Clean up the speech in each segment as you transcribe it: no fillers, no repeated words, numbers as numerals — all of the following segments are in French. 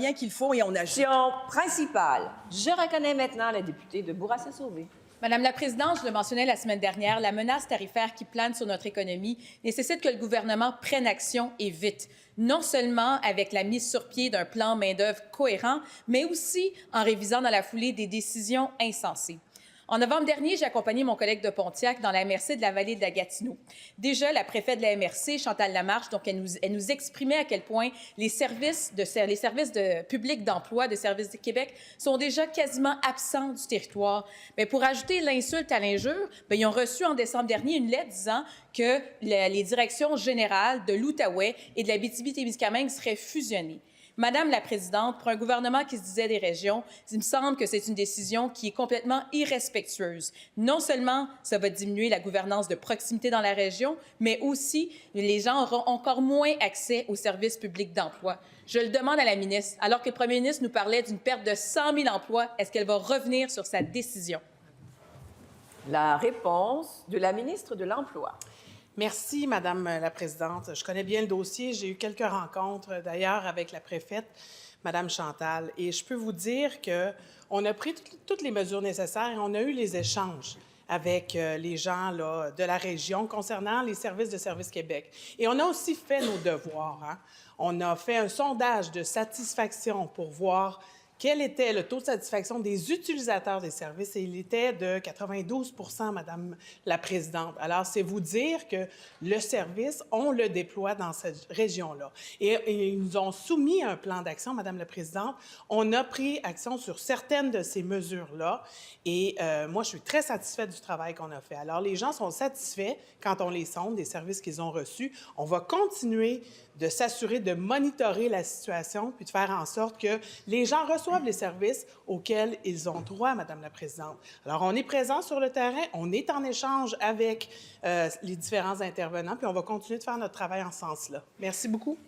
Bien qu'il faut et on ajoute. Question principale. Je reconnais maintenant la députée de Bourassa-Sauvé. Madame la présidente, je le mentionnais la semaine dernière, la menace tarifaire qui plane sur notre économie nécessite que le gouvernement prenne action et vite, non seulement avec la mise sur pied d'un plan main-d'œuvre cohérent, mais aussi en révisant dans la foulée des décisions insensées. En novembre dernier, j'ai accompagné mon collègue de Pontiac dans la MRC de la vallée de la Gatineau. Déjà, la préfète de la MRC, Chantal Lamarche, donc elle nous exprimait à quel point les services publics d'emploi de Services du Québec sont déjà quasiment absents du territoire. Mais pour ajouter l'insulte à l'injure, ils ont reçu en décembre dernier une lettre disant que les directions générales de l'Outaouais et de l'Abitibi-Témiscamingue seraient fusionnées. Madame la présidente, pour un gouvernement qui se disait des régions, il me semble que c'est une décision qui est complètement irrespectueuse. Non seulement ça va diminuer la gouvernance de proximité dans la région, mais aussi les gens auront encore moins accès aux services publics d'emploi. Je le demande à la ministre, alors que le premier ministre nous parlait d'une perte de 100 000 emplois, est-ce qu'elle va revenir sur sa décision? La réponse de la ministre de l'Emploi. Merci, Madame la présidente. Je connais bien le dossier. J'ai eu quelques rencontres, d'ailleurs, avec la préfète, Madame Chantal. Et je peux vous dire qu'on a pris toutes les mesures nécessaires et on a eu les échanges avec les gens là, de la région concernant les services de Services Québec. Et on a aussi fait nos devoirs. Hein? On a fait un sondage de satisfaction pour voir quel était le taux de satisfaction des utilisateurs des services, et il était de 92 % Madame la présidente. Alors, c'est vous dire que le service, on le déploie dans cette région-là. Et ils nous ont soumis un plan d'action, Madame la présidente. On a pris action sur certaines de ces mesures-là, et moi, je suis très satisfaite du travail qu'on a fait. Alors, les gens sont satisfaits quand on les sonde des services qu'ils ont reçus. On va continuer de s'assurer de monitorer la situation puis de faire en sorte que les gens reçoivent les services auxquels ils ont droit, Madame la présidente. Alors, on est présent sur le terrain, on est en échange avec les différents intervenants, puis on va continuer de faire notre travail en ce sens-là. Merci beaucoup.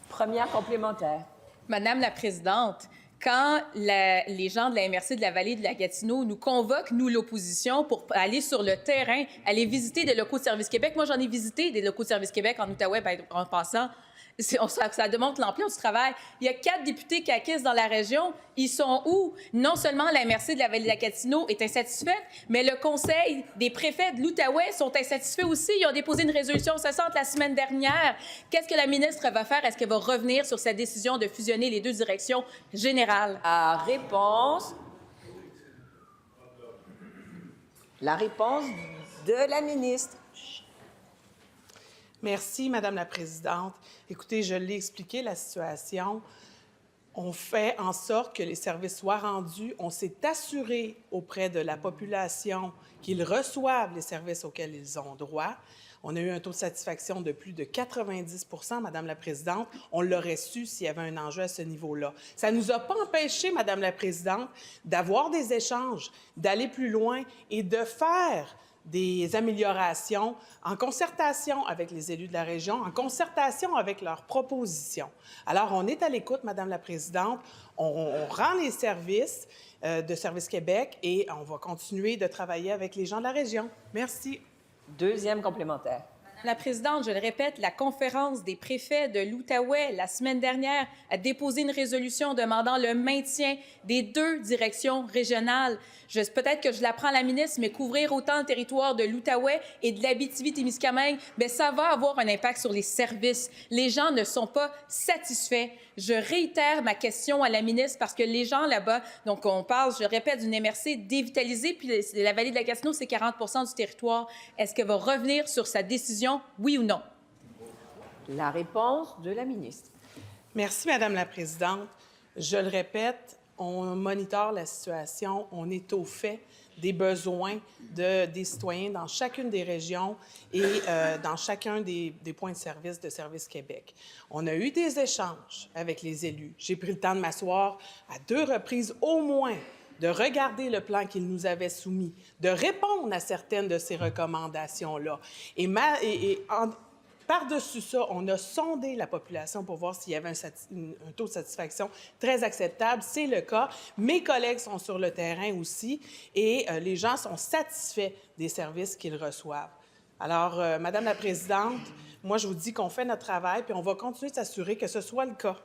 Première complémentaire. Madame la présidente, quand les gens de la MRC de la vallée de la Gatineau nous convoquent, nous, l'opposition, pour aller sur le terrain, aller visiter des locaux de Services Québec. Moi, j'en ai visité des locaux de Services Québec en Outaouais, en passant. Ça démontre l'ampleur du travail. Il y a 4 députés caquistes dans la région. Ils sont où? Non seulement la MRC de la vallée de la Gatineau est insatisfaite, mais le Conseil des préfets de l'Outaouais sont insatisfaits aussi. Ils ont déposé une résolution incessante la semaine dernière. Qu'est-ce que la ministre va faire? Est-ce qu'elle va revenir sur sa décision de fusionner les 2 directions générales? La réponse de la ministre. Merci, Madame la présidente. Écoutez, je l'ai expliqué, la situation. On fait en sorte que les services soient rendus. On s'est assuré auprès de la population qu'ils reçoivent les services auxquels ils ont droit. On a eu un taux de satisfaction de plus de 90 % Madame la présidente. On l'aurait su s'il y avait un enjeu à ce niveau-là. Ça ne nous a pas empêché, Madame la présidente, d'avoir des échanges, d'aller plus loin et de faire des améliorations en concertation avec les élus de la région, en concertation avec leurs propositions. Alors, on est à l'écoute, Madame la présidente. On rend les services de Services Québec et on va continuer de travailler avec les gens de la région. Merci. Deuxième complémentaire. Madame la présidente, je le répète, la conférence des préfets de l'Outaouais, la semaine dernière, a déposé une résolution demandant le maintien des 2 directions régionales. Peut-être que je l'apprends à la ministre, mais couvrir autant le territoire de l'Outaouais et de l'Abitibi-Témiscamingue, ça va avoir un impact sur les services. Les gens ne sont pas satisfaits. Je réitère ma question à la ministre parce que les gens là-bas, donc on parle, je répète, d'une MRC dévitalisée, puis la vallée de la Gatineau, c'est 40 % du territoire. Est-ce qu'elle va revenir sur sa décision, oui ou non? La réponse de la ministre. Merci, Madame la présidente. Je le répète, on monitore la situation, on est au fait des besoins des citoyens dans chacune des régions et dans chacun des points de Services Québec. On a eu des échanges avec les élus. J'ai pris le temps de m'asseoir à 2 reprises au moins, de regarder le plan qu'ils nous avaient soumis, de répondre à certaines de ces recommandations-là. Par-dessus ça, on a sondé la population pour voir s'il y avait un taux de satisfaction très acceptable. C'est le cas. Mes collègues sont sur le terrain aussi et les gens sont satisfaits des services qu'ils reçoivent. Alors, Madame la présidente, moi, je vous dis qu'on fait notre travail puis on va continuer de s'assurer que ce soit le cas.